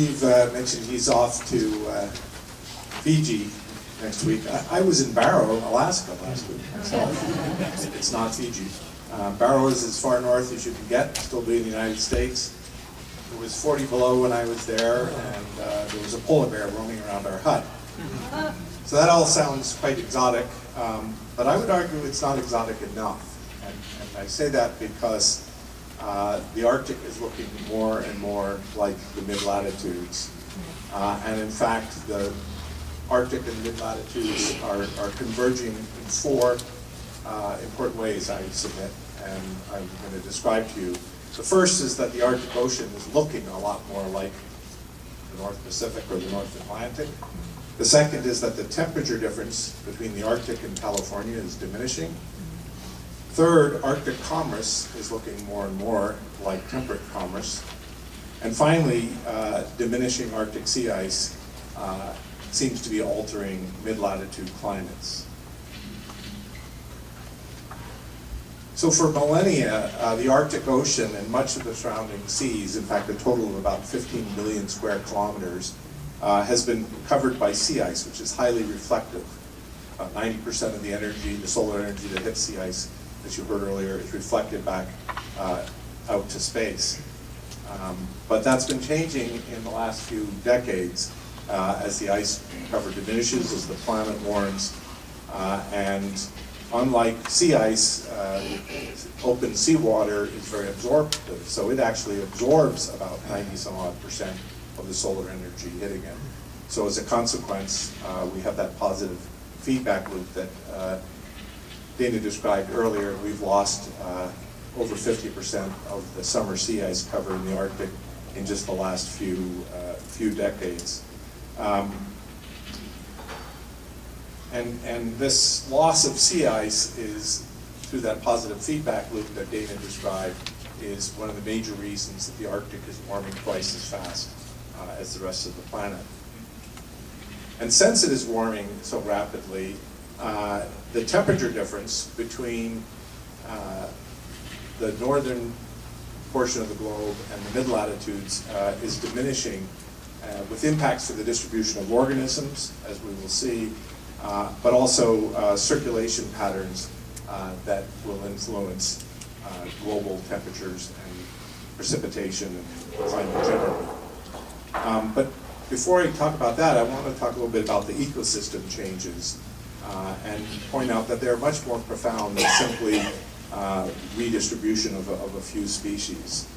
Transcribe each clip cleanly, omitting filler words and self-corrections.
Steve mentioned he's off to Fiji next week. I was in Barrow, Alaska last week myself. It's not Fiji. Barrow is as far north as you can get, still be in the United States. It was 40 below when I was there, and there was a polar bear roaming around our hut. So that all sounds quite exotic, but I would argue it's not exotic enough. And I say that because the Arctic is looking more and more like the mid-latitudes. And in fact, the Arctic and mid-latitudes are converging in four important ways, I submit, and I'm going to describe to you. The first is that the Arctic Ocean is looking a lot more like the North Pacific or the North Atlantic. The second is that the temperature difference between the Arctic and California is diminishing. Third, Arctic commerce is looking more and more like temperate commerce. And finally, diminishing Arctic sea ice seems to be altering mid-latitude climates. So for millennia, the Arctic Ocean and much of the surrounding seas, in fact a total of about 15 million square kilometers, has been covered by sea ice, which is highly reflective. 90% of the energy, the solar energy that hits sea ice, as you heard earlier, is reflected back out to space. But that's been changing in the last few decades as the ice cover diminishes, as the planet warms, and unlike sea ice, open seawater is very absorptive, so it actually absorbs about 90-some-odd% of the solar energy hitting it. So as a consequence, we have that positive feedback loop that Dana described earlier. We've lost over 50% of the summer sea ice cover in the Arctic in just the last few decades. And this loss of sea ice is, through that positive feedback loop that Dana described, is one of the major reasons that the Arctic is warming twice as fast as the rest of the planet. And since it is warming so rapidly, the temperature difference between the northern portion of the globe and the mid-latitudes is diminishing with impacts to the distribution of organisms, as we will see, but also circulation patterns that will influence global temperatures and precipitation and climate generally. But before I talk about that, I want to talk a little bit about the ecosystem changes and point out that they're much more profound than simply redistribution of a few species.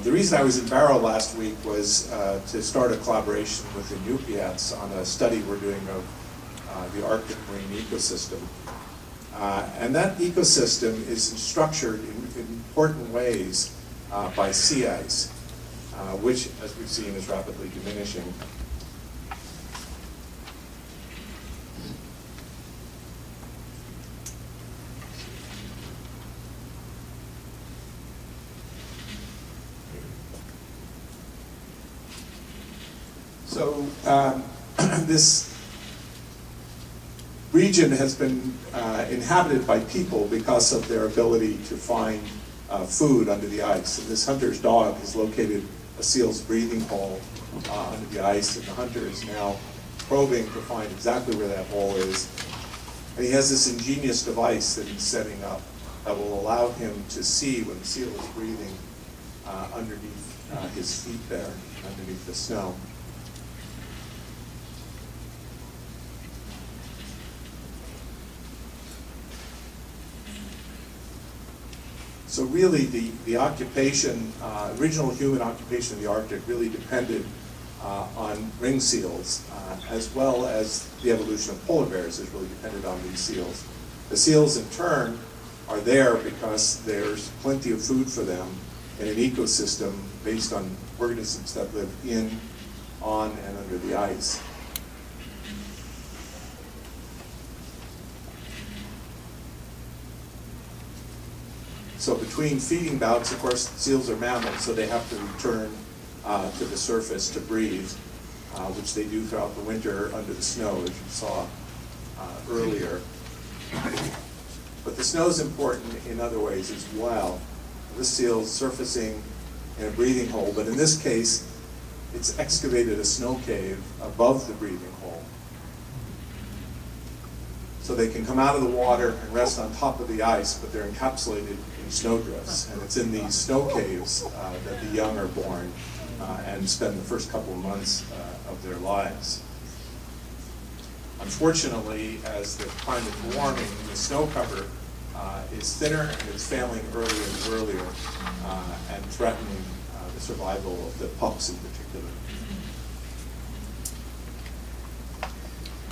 The reason I was in Barrow last week was to start a collaboration with the Inupiats on a study we're doing of the Arctic marine ecosystem. And that ecosystem is structured in important ways by sea ice, which, as we've seen, is rapidly diminishing. So this region has been inhabited by people because of their ability to find food under the ice. And this hunter's dog has located a seal's breathing hole under the ice, and the hunter is now probing to find exactly where that hole is. And he has this ingenious device that he's setting up that will allow him to see when the seal is breathing underneath his feet there, underneath the snow. So really the occupation, original human occupation of the Arctic really depended on ring seals, as well as the evolution of polar bears has really depended on these seals. The seals in turn are there because there's plenty of food for them in an ecosystem based on organisms that live in, on, and under the ice. So between feeding bouts, of course, seals are mammals, so they have to return to the surface to breathe, which they do throughout the winter under the snow, as you saw earlier. But the snow is important in other ways as well. This seal is surfacing in a breathing hole, but in this case, it's excavated a snow cave above the breathing hole. So they can come out of the water and rest on top of the ice, but they're encapsulated in snowdrifts. And it's in these snow caves that the young are born and spend the first couple of months of their lives. Unfortunately, as the climate is warming, the snow cover is thinner and it's failing earlier and earlier and threatening the survival of the pups in particular.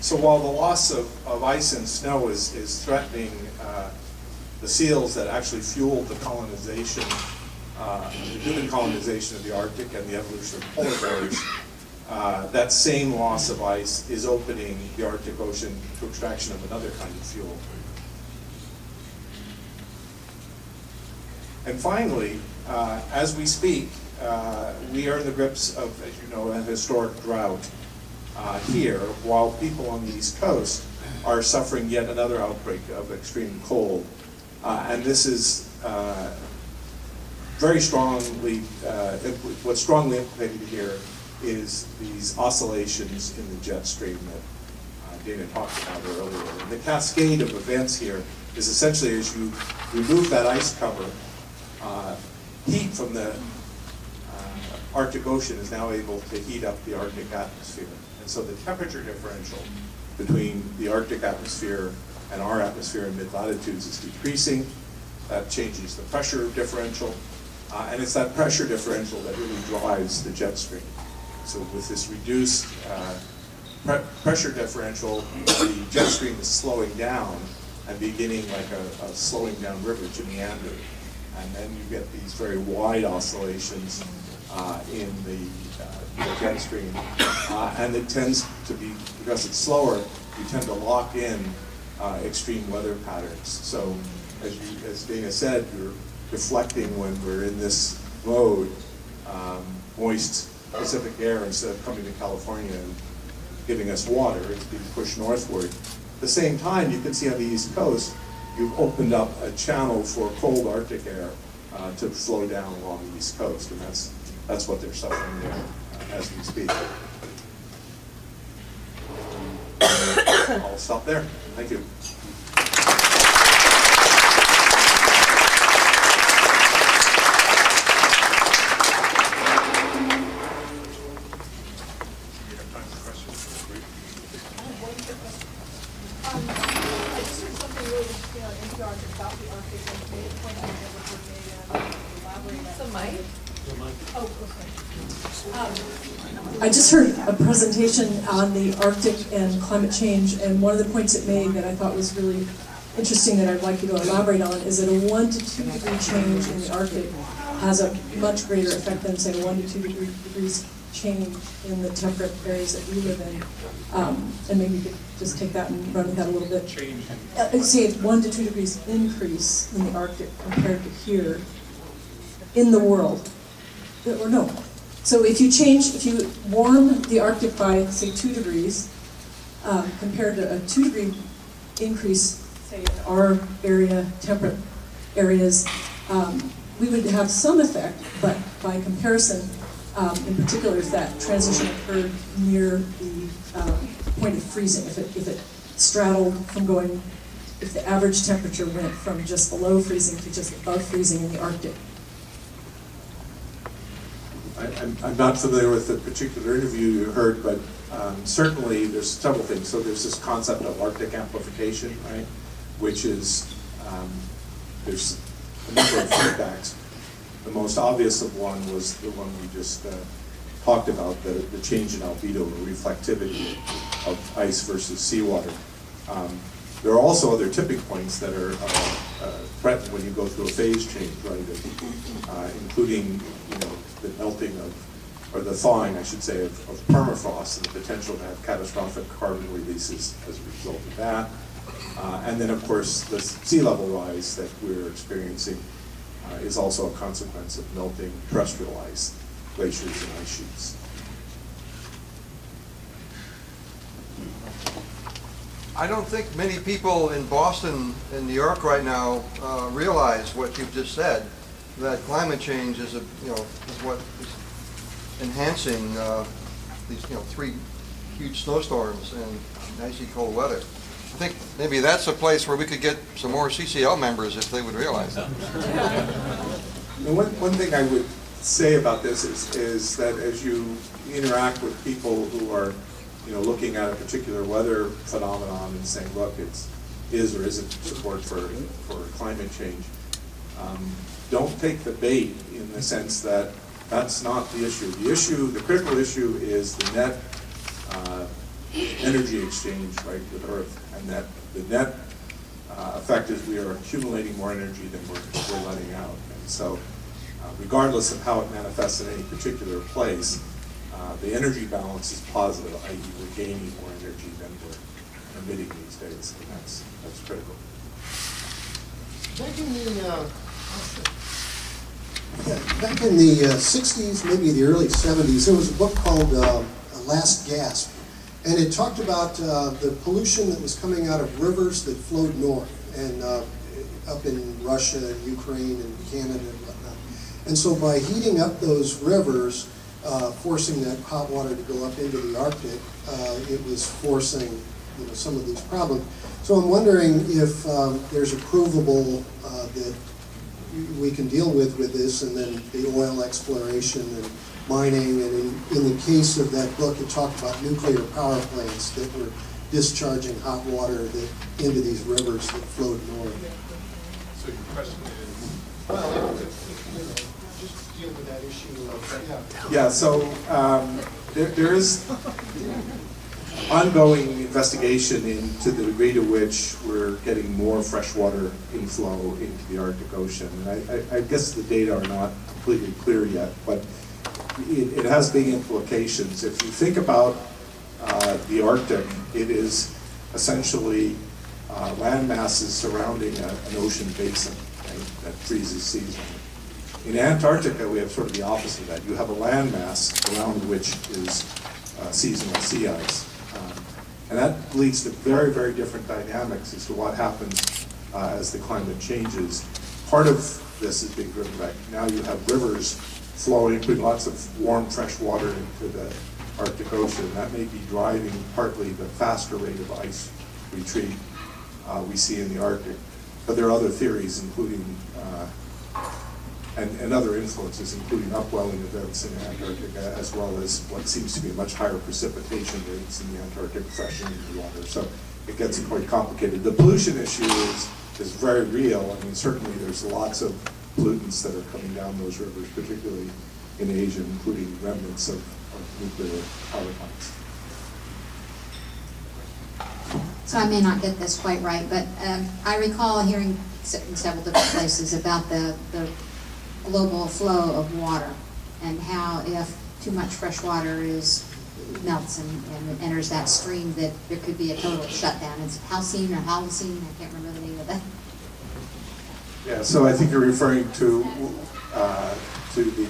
So while the loss of ice and snow is threatening the seals that actually fueled the colonization, the human colonization of the Arctic and the evolution of polar bears, that same loss of ice is opening the Arctic Ocean to extraction of another kind of fuel. And finally, as we speak, we are in the grips of, as you know, a historic drought here, while people on the East Coast are suffering yet another outbreak of extreme cold. And this is very strongly, what's strongly implicated here is these oscillations in the jet stream that Dana talked about earlier. And the cascade of events here is essentially as you remove that ice cover, heat from the Arctic Ocean is now able to heat up the Arctic atmosphere. And so the temperature differential between the Arctic atmosphere and our atmosphere in mid-latitudes is decreasing. That changes the pressure differential. And it's that pressure differential that really drives the jet stream. So with this reduced pressure differential, the jet stream is slowing down and beginning like a slowing down river to meander. And then you get these very wide oscillations in the jet stream. And it tends to be, because it's slower, you tend to lock in extreme weather patterns. So as Dana said, you're deflecting when we're in this mode, moist Pacific air, instead of coming to California and giving us water, it's being pushed northward. At the same time, you can see on the East Coast, you've opened up a channel for cold Arctic air to flow down along the East Coast, and that's what they're suffering there as we speak. I'll stop there. Thank you. I just heard a presentation on the Arctic and climate change, and one of the points it made that I thought was really interesting that I'd like you to elaborate on is that a 1 to 2 degree change in the Arctic has a much greater effect than, say, 1 to 2 degrees change in the temperate areas that we live in. And maybe you could just take that and run with that a little bit. Say it's 1 to 2 degrees increase in the Arctic compared to here in the world. Or no. So if you warm the Arctic by, say, 2 degrees, compared to a 2 degree increase, say, in our area, temperate areas, we would have some effect, but by comparison, in particular, if that transition occurred near the point of freezing, if it straddled from going, if the average temperature went from just below freezing to just above freezing in the Arctic. I'm not familiar with the particular interview you heard, but certainly there's several things. So there's this concept of Arctic amplification, right? Which is, there's a number of feedbacks. The most obvious of one was the one we just talked about, the change in albedo, or reflectivity of ice versus seawater. There are also other tipping points that are threatened when you go through a phase change, right? Including, the melting of, or the thawing, I should say, of permafrost, and the potential to have catastrophic carbon releases as a result of that. And then, of course, the sea level rise that we're experiencing is also a consequence of melting terrestrial ice, glaciers and ice sheets. I don't think many people in Boston and New York right now realize what you've just said, that climate change is is what is enhancing these, 3 huge snowstorms and icy cold weather. I think maybe that's a place where we could get some more CCL members if they would realize that. And one thing I would say about this is that as you interact with people who are, looking at a particular weather phenomenon and saying, look, is or isn't support for climate change, don't take the bait in the sense that that's not the issue. The critical issue is the net energy exchange, right, with Earth, and that the net effect is we are accumulating more energy than we're letting out. And so, regardless of how it manifests in any particular place, the energy balance is positive, i.e. we're gaining more energy than we're emitting these days, and that's critical. Back in the 60s, maybe the early 70s, there was a book called Last Gasp, and it talked about the pollution that was coming out of rivers that flowed north and up in Russia and Ukraine and Canada and whatnot. And so by heating up those rivers, forcing that hot water to go up into the Arctic, it was forcing some of these problems. So I'm wondering if there's a provable that we can deal with this, and then the oil exploration and mining, and in the case of that book, it talked about nuclear power plants that were discharging hot water into these rivers that flowed north. So your question is? Well, just deal with that issue of, Yeah, so there is ongoing investigation into the degree to which we're getting more freshwater inflow into the Arctic Ocean. And I guess the data are not completely clear yet, but it has big implications. If you think about the Arctic, it is essentially land masses surrounding an ocean basin, right, that freezes seasonally. In Antarctica, we have sort of the opposite of that. You have a landmass around which is seasonal sea ice. And that leads to very, very different dynamics as to what happens as the climate changes. Part of this is being driven by, now you have rivers flowing, putting lots of warm, fresh water into the Arctic Ocean. That may be driving partly the faster rate of ice retreat we see in the Arctic. But there are other theories, including and other influences, including upwelling events in Antarctica, as well as what seems to be much higher precipitation rates in the Antarctic freshening the water. So it gets quite complicated. The pollution issue is very real. I mean, certainly there's lots of pollutants that are coming down those rivers, particularly in Asia, including remnants of nuclear power plants. So I may not get this quite right, but I recall hearing in several different places about the global flow of water, and how if too much fresh water melts and it enters that stream, that there could be a total shutdown. It's Halcyon, I can't remember the name of that. Yeah, so I think you're referring to the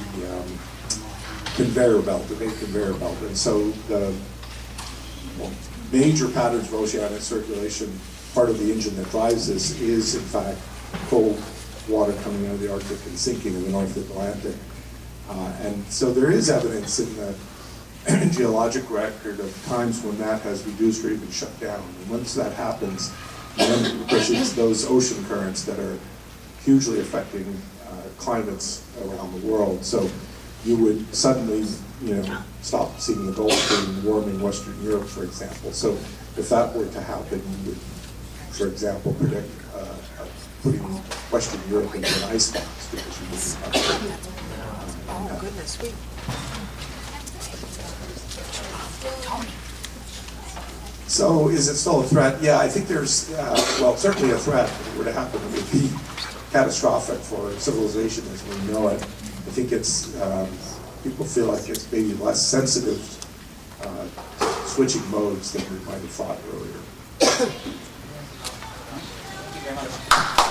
conveyor belt, the big conveyor belt. And so the major patterns of oceanic circulation, part of the engine that drives this is, in fact, cold water coming out of the Arctic and sinking in the North Atlantic. And so there is evidence in the geologic record of times when that has reduced or even shut down. And once that happens, then of course it's those ocean currents that are hugely affecting climates around the world. So you would suddenly, stop seeing the Gulf Stream warming Western Europe, for example. So if that were to happen, you would, for example, predict putting Western Europe into an ice box because you wouldn't have Oh, goodness, we. So is it still a threat? Yeah, I think there's, certainly a threat. If it were to happen, it would be catastrophic for civilization as we know it. I think it's, people feel like it's maybe less sensitive to switching modes than we might have thought earlier. Thank you very much.